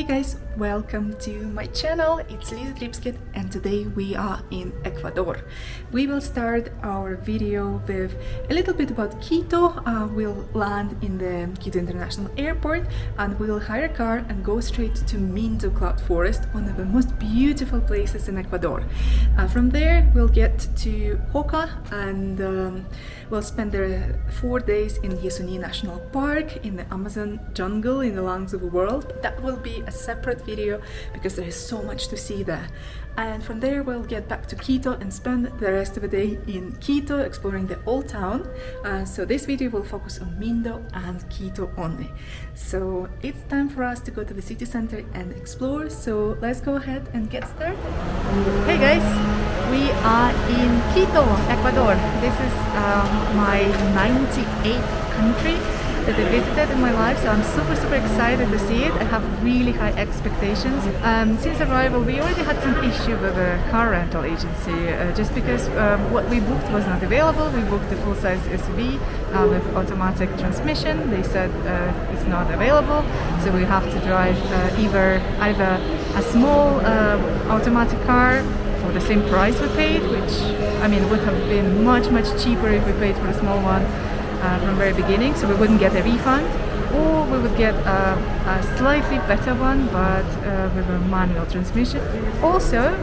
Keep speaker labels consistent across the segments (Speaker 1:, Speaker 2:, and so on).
Speaker 1: guys, welcome to my channel. It's Lisa Tripskit and today we are in Ecuador. We will start our video with a little bit about Quito. We'll land in the Quito International Airport and we'll hire a car and go straight to Mindo Cloud Forest, one of the most beautiful places in Ecuador. From there we'll get to Joca and we'll spend there 4 days in Yasuni National Park in the Amazon jungle in the lungs of the world. That will be a separate video because there is so much to see there. And from there we'll get back to Quito and spend the rest of the day in Quito exploring the old town. So this video will focus on Mindo and Quito only. So it's time for us to go to the city center and explore. So let's go ahead and get started. Hey guys, we are in Quito, Ecuador. This is my 98th country that I visited in my life, so I'm super excited to see it. I have really high expectations. Since arrival we already had some issue with the car rental agency just because what we booked was not available. We booked the full-size SUV with automatic transmission. They said it's not available, so we have to drive either a small automatic car for the same price we paid, which I mean would have been much cheaper if we paid for a small one from the very beginning, so we wouldn't get a refund, or we would get a slightly better one but with a manual transmission. Also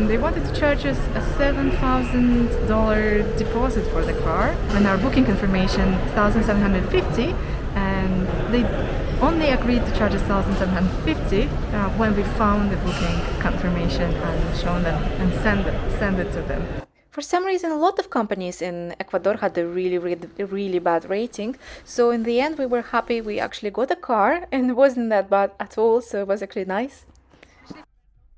Speaker 1: they wanted to charge us a $7,000 deposit for the car and our booking confirmation $1,750, and they only agreed to charge us $1,750 when we found the booking confirmation and shown them and send it to them. For some reason, a lot of companies in Ecuador had a really bad rating. So in the end, we were happy we actually got a car and it wasn't that bad at all. So it was actually nice.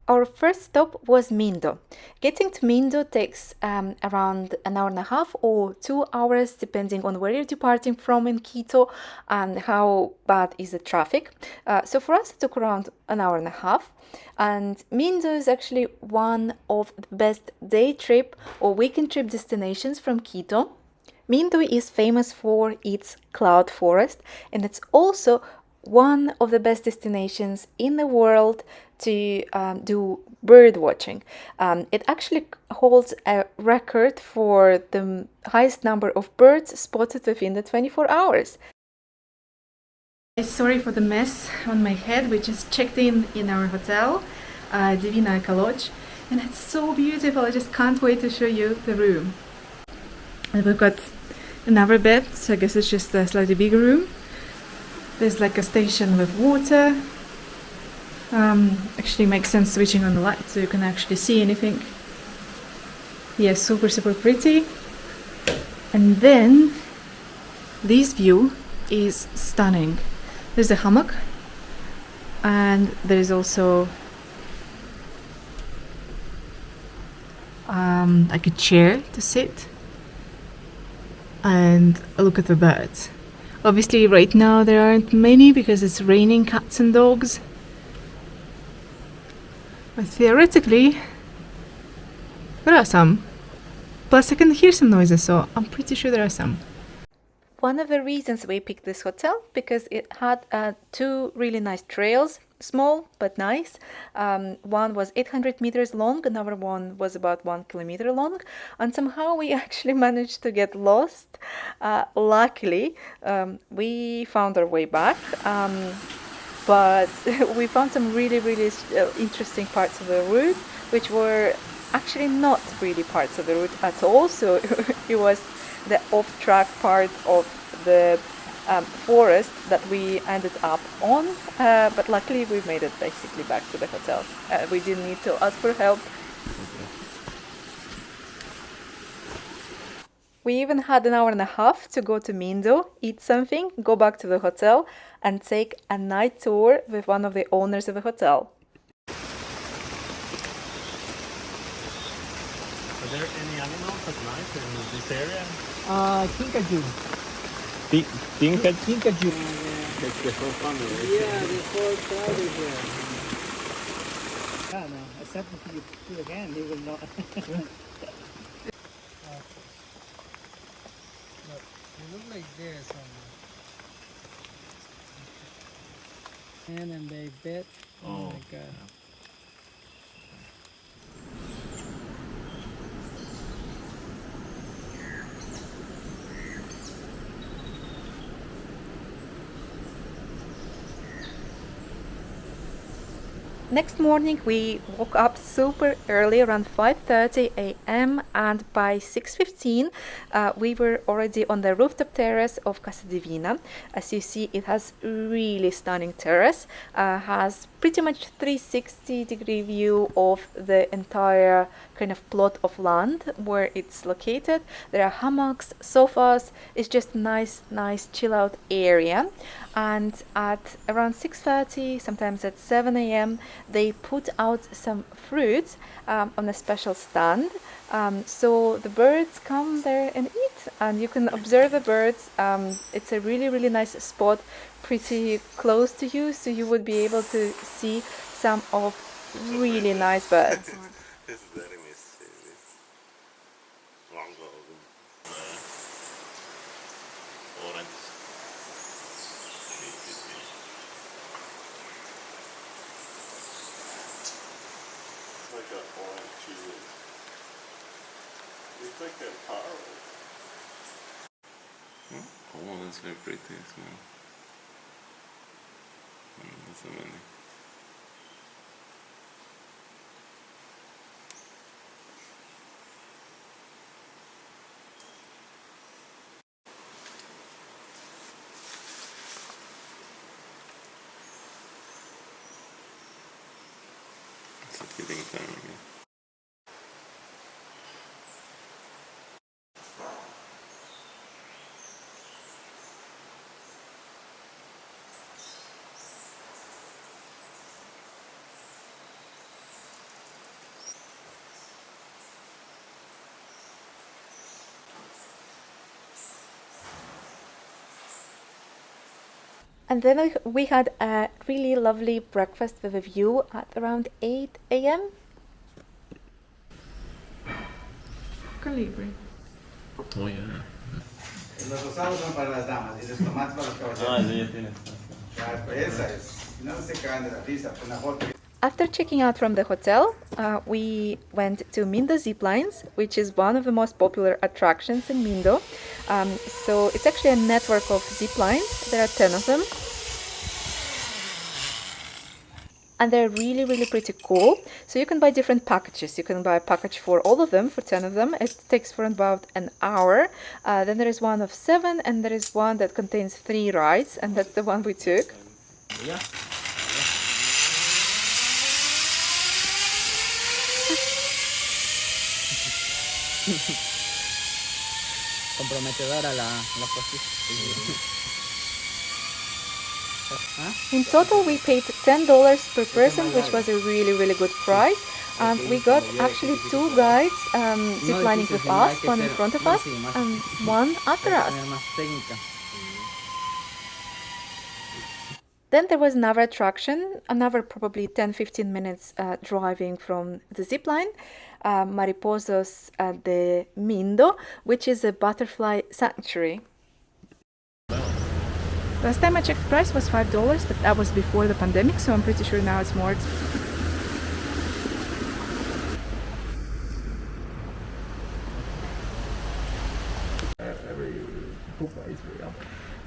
Speaker 1: Our first stop was Mindo. Getting to Mindo takes around an hour and a half or 2 hours, depending on where you're departing from in Quito and how bad is the traffic. So for us, it took around an hour and a half. And Mindo is actually one of the best day trip or weekend trip destinations from Quito. Mindo is famous for its cloud forest, and it's also one of the best destinations in the world to do bird watching. It actually holds a record for the highest number of birds spotted within the 24 hours. Sorry for the mess on my head. We just checked in our hotel, Divina Lodge, and it's so beautiful. I just can't wait to show you the room. And we've got another bed, so I guess it's just a slightly bigger room. There's like a station with water. Actually makes sense switching on the light so you can actually see anything. Yeah, super pretty. And then this view is stunning. There's a hammock and there's also like a chair to sit and look at the birds. Obviously right now there aren't many because it's raining cats and dogs, but theoretically there are some. Plus I can hear some noises, so I'm pretty sure there are some. One of the reasons we picked this hotel because it had 2 really nice trails, small but nice. One was 800 meters long, another one was about 1 kilometer long, and somehow we actually managed to get lost. Luckily, we found our way back, but we found some really interesting parts of the route, which were actually not really parts of the route at all. So it was the off-track part of the forest that we ended up on, but luckily we made it basically back to the hotel. We didn't need to ask for help. We even had an hour and a half to go to Mindo, eat something, go back to the hotel and take a night tour with one of the owners of the hotel.
Speaker 2: Are there any animals at night in this area?
Speaker 3: Kinkajou.
Speaker 2: Kinkajou?
Speaker 3: Yeah.
Speaker 2: It's the whole family.
Speaker 3: Yeah, the whole crowd is here. Yeah, no, except if you do again, he will not. Look, they look like this. And they bit. Oh my god.
Speaker 1: Next morning we woke up super early, around 5:30 a.m. and by 6:15 we were already on the rooftop terrace of Casa Divina. As you see, it has really stunning terrace, has pretty much 360-degree view of the entire kind of plot of land where it's located. There are hammocks, sofas. It's just nice chill out area. And at around 6:30, sometimes at 7 a.m. they put out some fruits on a special stand, so the birds come there and eat, and you can observe the birds. It's a really nice spot, pretty close to you, so you would be able to see some of really nice birds.
Speaker 2: It's very mischievous. Mango. Orange. It's like an orange cheese. It's like a parrot. Oh, that's very pretty as well. That's so many. It's a feeding time again.
Speaker 1: And then we had a really lovely breakfast with a view at around 8 a.m. Calibri.
Speaker 2: Oh yeah.
Speaker 4: Los rosados son para las damas y los tomates para los caballeros.
Speaker 2: Ah, sí, ya tienes.
Speaker 4: Claro, pues esa es. No se cagan de la risa, pues una foto.
Speaker 1: After checking out from the hotel, we went to Mindo Ziplines, which is one of the most popular attractions in Mindo. So it's actually a network of ziplines. There are 10 of them. And they're really pretty cool. So you can buy different packages. You can buy a package for all of them, for 10 of them. It takes for about an hour. Then there is one of 7, and there is one that contains 3 rides, and that's the one we took.
Speaker 2: Yeah.
Speaker 3: Comprometedora la posición.
Speaker 1: In total, we paid $10 per person, which was a really good price. And we got actually 2 guides ziplining with us, one in front of us and one after us. Then there was another attraction, another probably 10-15 minutes driving from the zipline, Mariposos de Mindo, which is a butterfly sanctuary. Last time I checked, the price was $5, but that was before the pandemic, so I'm pretty sure now it's more expensive.
Speaker 3: Every pupa is real.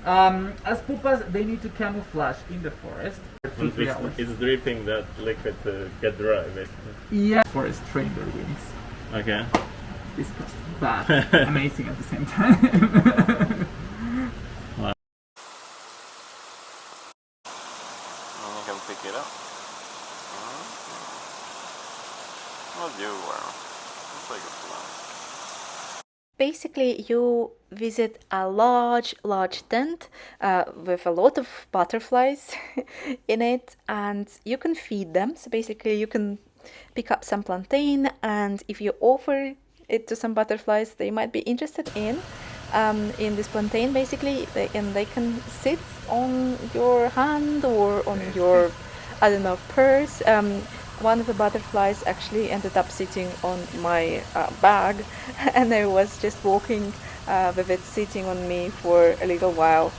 Speaker 3: As pupas, they need to camouflage in the forest for 2-3 hours.
Speaker 2: It's dripping that liquid to get dry, basically.
Speaker 3: Yeah. Forest train their wings.
Speaker 2: Okay.
Speaker 3: Disgusting, but amazing at the same time.
Speaker 2: You can pick it up. What do you wear? It's like a plant.
Speaker 1: Basically, you visit a large tent with a lot of butterflies in it, and you can feed them. So basically, you can pick up some plantain, and if you offer it to some butterflies, they might be interested in this plantain, basically, and they can sit on your hand or on your, I don't know, purse. One of the butterflies actually ended up sitting on my bag, and I was just walking with it sitting on me for a little while.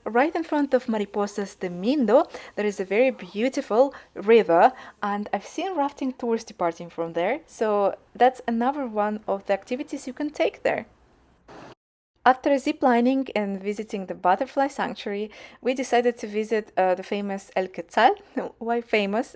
Speaker 1: Right in front of Mariposas de Mindo, there is a very beautiful river, and I've seen rafting tours departing from there, so that's another one of the activities you can take there. After ziplining and visiting the butterfly sanctuary, we decided to visit the famous El Quetzal. Why famous?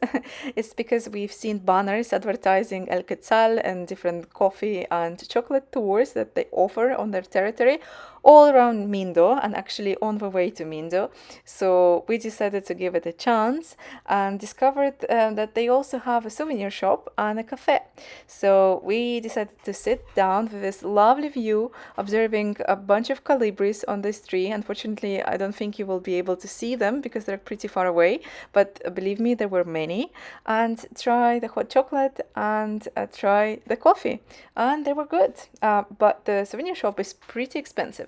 Speaker 1: It's because we've seen banners advertising El Quetzal and different coffee and chocolate tours that they offer on their territory all around Mindo and actually on the way to Mindo. So we decided to give it a chance and discovered that they also have a souvenir shop and a cafe. So we decided to sit down with this lovely view, observing a bunch of colibris on this tree. Unfortunately, I don't think you will be able to see them because they're pretty far away, but believe me, there were many. And try the hot chocolate and try the coffee, and they were good, but the souvenir shop is pretty expensive.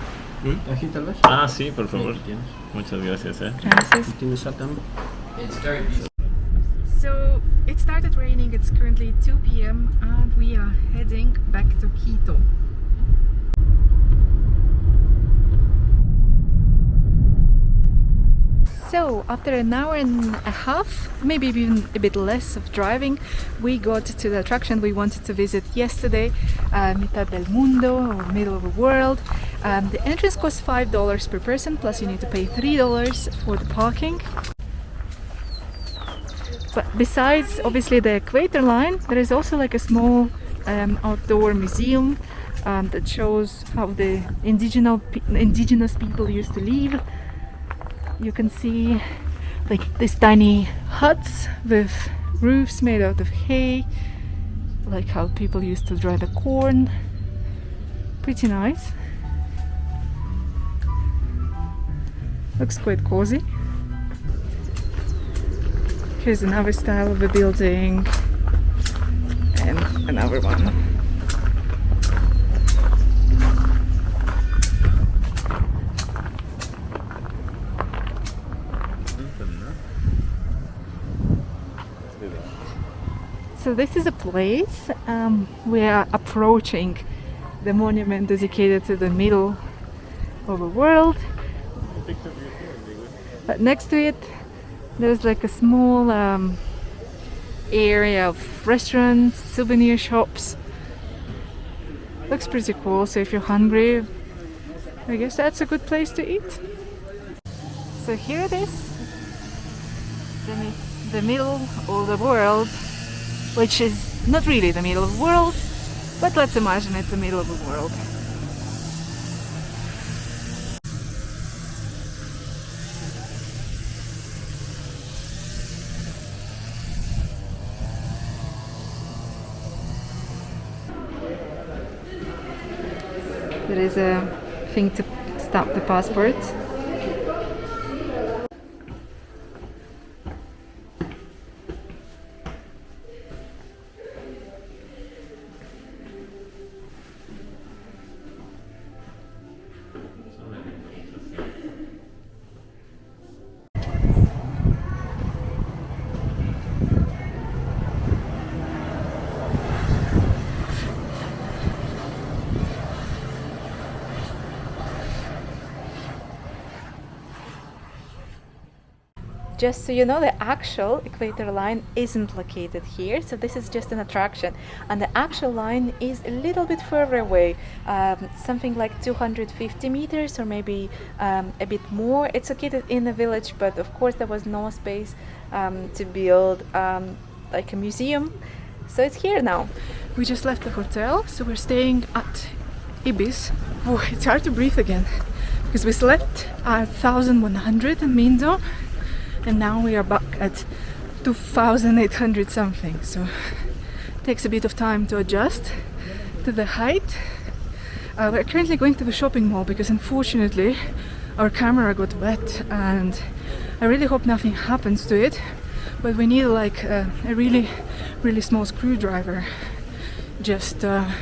Speaker 3: Aquí tal vez.
Speaker 2: Ah, sí, por favor. Muchas gracias,
Speaker 1: Gracias.
Speaker 3: It's very beautiful.
Speaker 1: So it started raining, it's currently 2 p.m. and we are heading back to Quito. So after an hour and a half, maybe even a bit less of driving, we got to the attraction we wanted to visit yesterday, Mitad del Mundo, or Middle of the World. The entrance costs $5 per person, plus you need to pay $3 for the parking. But besides, obviously, the equator line, there is also like a small outdoor museum that shows how the indigenous people used to live. You can see like these tiny huts with roofs made out of hay, like how people used to dry the corn. Pretty nice. Looks quite cozy. Here's another style of a building and another one. So this is a place we are approaching the monument dedicated to the middle of the world. But next to it there's like a small area of restaurants, souvenir shops. Looks pretty cool, so if you're hungry, I guess that's a good place to eat. So here it is, the middle of the world, which is not really the middle of the world, but let's imagine it's the middle of the world. There is a thing to stamp the passport. Just so you know, the actual equator line isn't located here, so this is just an attraction, and the actual line is a little bit further away, something like 250 meters or maybe a bit more. It's located in a village, but of course there was no space to build like a museum, so it's here now. We just left the hotel, so we're staying at Ibis. Oh, it's hard to breathe again because we slept at 1100 in Mindo, and now we are back at 2,800 something, so it takes a bit of time to adjust to the height. We're currently going to the shopping mall because unfortunately our camera got wet, and I really hope nothing happens to it, but we need like a really small screwdriver just to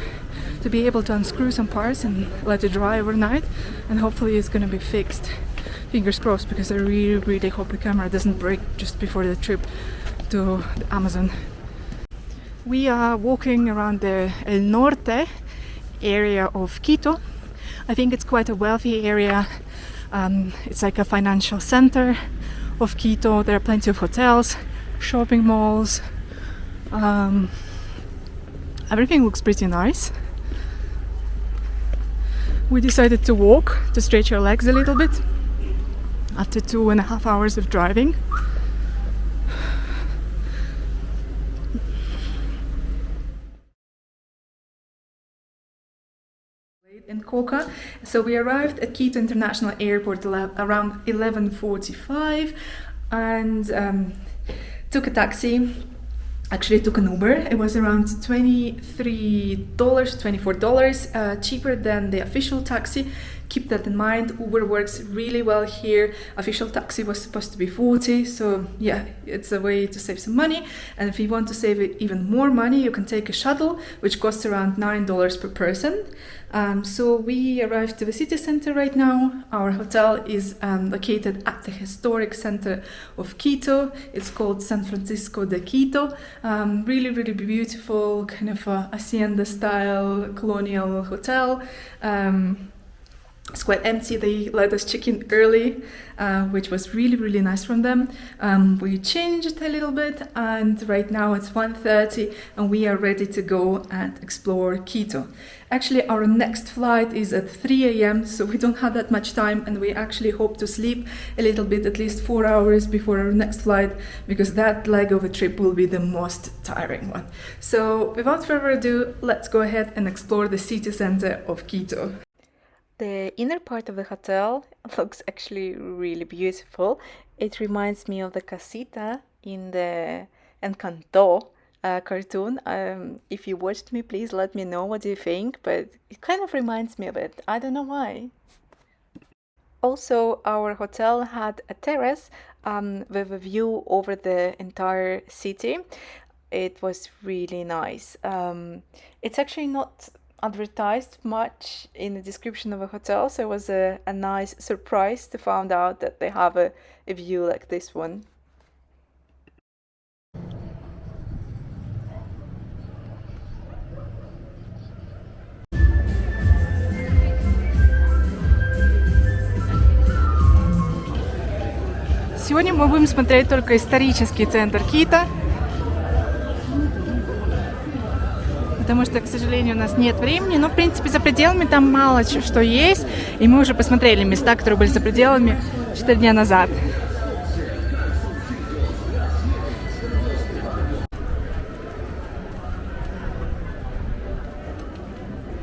Speaker 1: be able to unscrew some parts and let it dry overnight, and hopefully it's gonna be fixed fingers crossed, because I really hope the camera doesn't break just before the trip to the Amazon. We are walking around the El Norte area of Quito. I think it's quite a wealthy area. It's like a financial center of Quito. There are plenty of hotels, shopping malls. Everything looks pretty nice. We decided to walk to stretch our legs a little bit after 2.5 hours of driving. In Coca. So we arrived at Quito International Airport around 11:45 and took a taxi. Actually took an Uber. It was around $23, $24, cheaper than the official taxi. Keep that in mind. Uber works really well here. Official taxi was supposed to be 40, so yeah, it's a way to save some money. And if you want to save even more money, you can take a shuttle, which costs around $9 per person. So we arrived to the city center right now. Our hotel is located at the historic center of Quito. It's called San Francisco de Quito. Really beautiful, kind of a hacienda style colonial hotel. It's quite empty. They let us check in early, which was really nice from them. We changed a little bit, and right now it's 1:30 and we are ready to go and explore Quito. Actually, our next flight is at 3 a.m, so we don't have that much time, and we actually hope to sleep a little bit, at least 4 hours before our next flight, because that leg of a trip will be the most tiring one. So without further ado, let's go ahead and explore the city center of Quito. The inner part of the hotel looks actually really beautiful. It reminds me of the casita in the Encanto cartoon. If you watched me, please let me know what you think, but it kind of reminds me of it. I don't know why. Also, our hotel had a terrace with a view over the entire city. It was really nice. It's actually not advertised much in the description of a hotel, so it was a nice surprise to find out that they have a view like this one. Сегодня мы будем смотреть только исторический центр Кита, потому что, к сожалению, у нас нет времени, но, в принципе, за пределами там мало что есть, и мы уже посмотрели места, которые были за пределами 4 дня назад.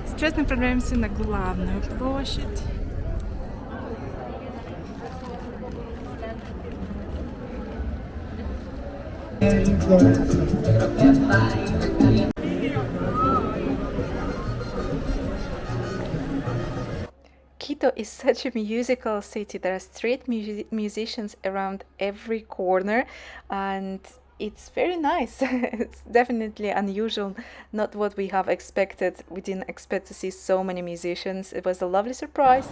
Speaker 1: Сейчас направляемся на главную площадь. Quito is such a musical city. There are street musicians around every corner, and it's very nice. It's definitely unusual, not what we have expected. We didn't expect to see so many musicians. It was a lovely surprise.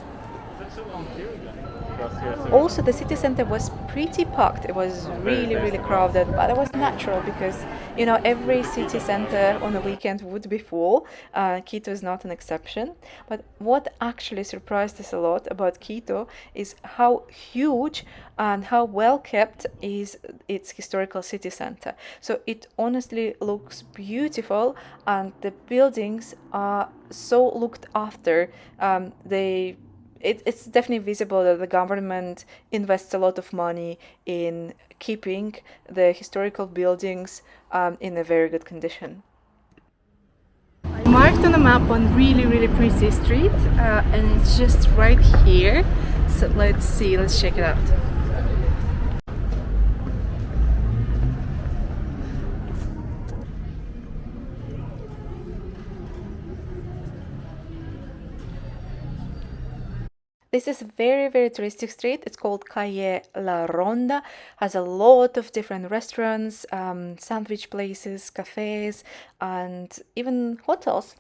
Speaker 1: Also, the city center was pretty packed. It was really crowded, but it was natural because, you know, every city center on a weekend would be full. Quito is not an exception. But what actually surprised us a lot about Quito is how huge and how well kept is its historical city center. So it honestly looks beautiful, and the buildings are so looked after. It's definitely visible that the government invests a lot of money in keeping the historical buildings in a very good condition. I marked on the map one really pretty street, and it's just right here. So let's check it out. This is a very touristic street. It's called Calle La Ronda. Has a lot of different restaurants, sandwich places, cafes, and even hotels.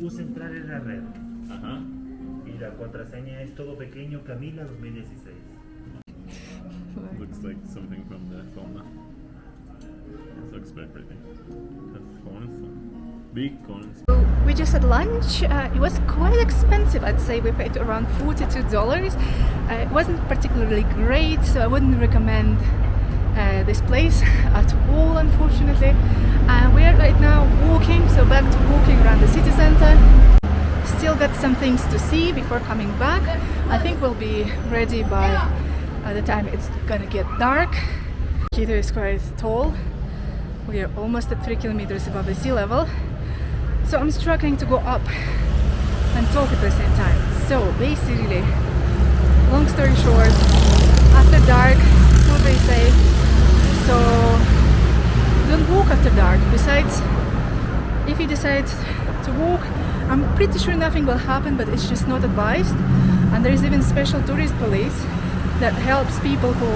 Speaker 5: Central en la red.
Speaker 2: Ajá.
Speaker 5: Y la contraseña es todo pequeño Camila 2016.
Speaker 2: Looks like something from the film. This looks very pretty. That's cones. Big cones.
Speaker 1: We just had lunch. It was quite expensive, I'd say. We paid around $42. It wasn't particularly great, so I wouldn't recommend this place at all, unfortunately. We are right now walking, so back to walking around the city center. Still got some things to see before coming back. I think we'll be ready by the time it's gonna get dark. Quito is quite tall. We are almost at 3 kilometers above the sea level. So I'm struggling to go up and talk at the same time. So basically, long story short, after dark, will be safe. So don't walk after dark. Besides, if you decide to walk, I'm pretty sure nothing will happen, but it's just not advised. And there is even special tourist police that helps people who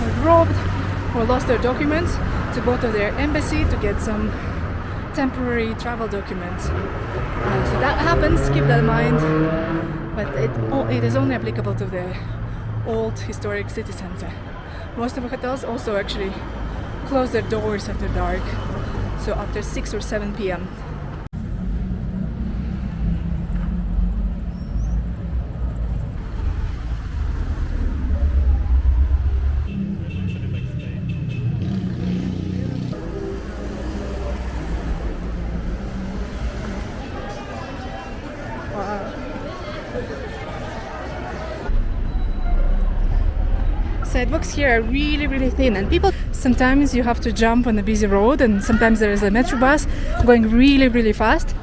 Speaker 1: are robbed or lost their documents to go to their embassy to get some temporary travel documents. So that happens, keep that in mind, but it is only applicable to the old historic city center. Most of the hotels also actually close their doors after dark, so after 6 or 7 p.m. Sidewalks here are really thin, and people, sometimes you have to jump on a busy road, and sometimes there is a metro bus going really fast.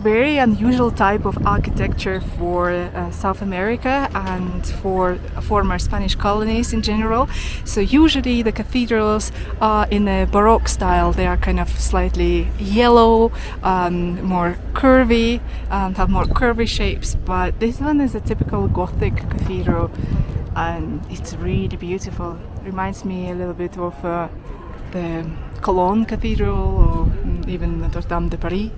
Speaker 1: Very unusual type of architecture for South America and for former Spanish colonies in general. So usually the cathedrals are in a Baroque style. They are kind of slightly yellow, more curvy, have more curvy shapes. But this one is a typical Gothic cathedral, and it's really beautiful. Reminds me a little bit of the Cologne Cathedral or even Notre Dame de Paris.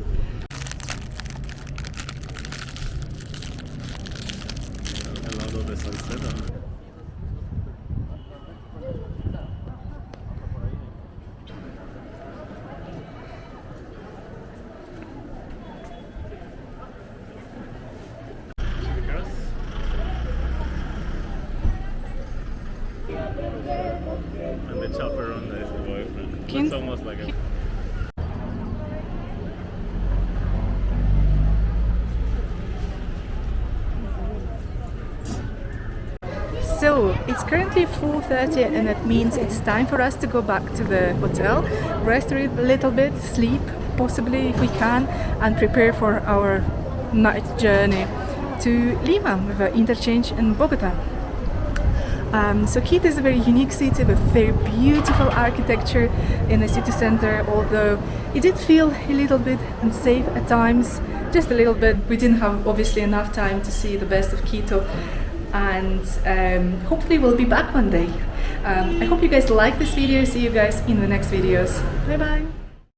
Speaker 2: And the chaperone is the boyfriend. It's almost like a...
Speaker 1: So it's currently 4:30, and that means it's time for us to go back to the hotel, rest a little bit, sleep possibly if we can, and prepare for our night journey to Lima with an interchange in Bogota. So Quito is a very unique city with very beautiful architecture in the city center, although it did feel a little bit unsafe at times, just a little bit. We didn't have obviously enough time to see the best of Quito, and hopefully we'll be back one day. I hope you guys like this video. See you guys in the next videos. Bye bye!